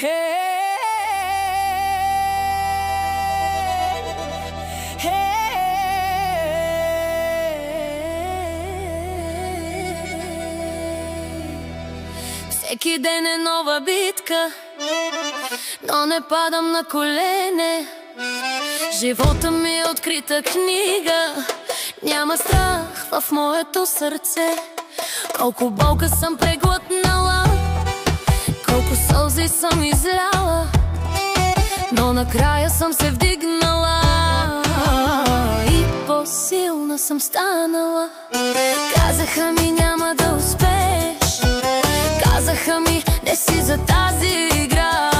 Всеки ден е нова битка, но не падам на колене. Живота ми е открита книга, няма страх в моето сърце. Колко болка съм преглътнала, колко сълзи съм изляла, но накрая съм се вдигнала и по-силна съм станала. Казаха ми няма да успееш, казаха ми не си за тази игра,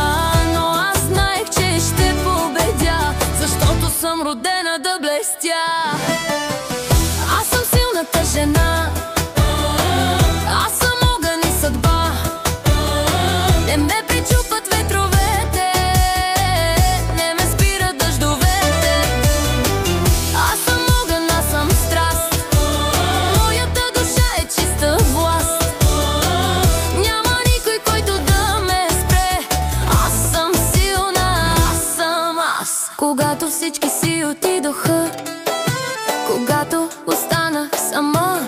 но аз знаех, че ще победя, защото съм родена да блестя. Аз съм силната жена, аз съм огън и съдба. Не ме пречупват ветровете, не ме спират дъждовете. Аз съм огън, аз съм страст, моята душа е чиста власт. Няма никой, който да ме спре, аз съм силна, аз съм аз. Когато всички си отидоха, когато останах сама,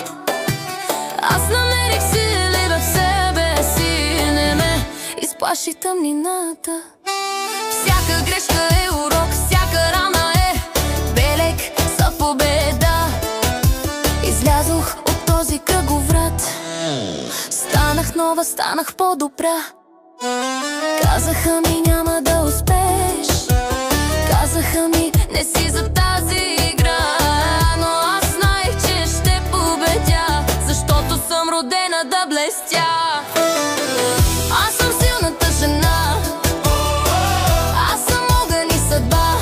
аз намерих сили в себе си, не ме изплаши тъмнината. Всяка грешка е урок, всяка рана е белег за победа. Излязох от този кръговрат, станах нова, станах по-добра. Казаха ми няма да успееш, казаха ми не си за тази игра, но аз знаех, че ще победя, защото съм родена да блестя. Аз съм силната жена, аз съм огън и съдба.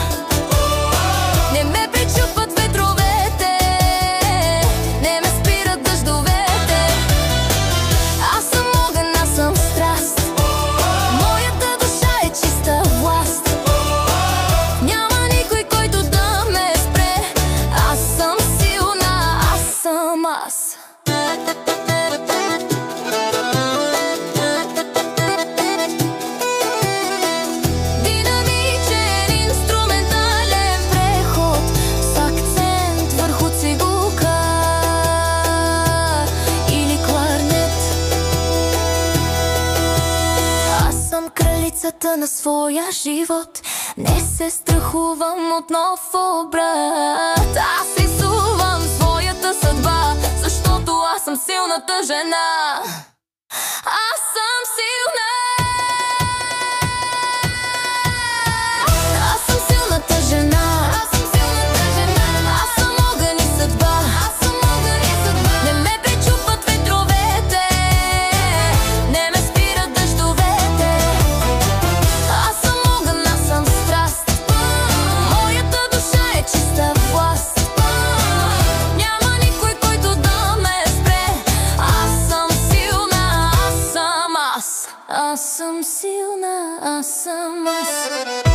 Не ме пречупват ветровете, не ме спират дъждовете. Аз съм огън, аз съм страст, моята душа е чиста власт. Няма никой, който да ме спре, аз съм силна, аз съм аз. Динамичен инструментален преход с акцент върху цигулка или кларнет. Аз съм кралицата на своя живот, не се страхувам от нов обрат. Аз рисувам своята съдба, защото аз съм силната жена. Аз съм силна. Аз съм силната жена, аз съм силната жена. Аз съм огън и съдба, аз съм огън и съдба. Не ме пречупват ветровете, не ме спират дъждовете. Аз съм огън, аз съм страст, моята душа е чиста власт. Няма никой, който да ме спре, аз съм силна, аз съм аз. Аз съм силна, аз съм аз.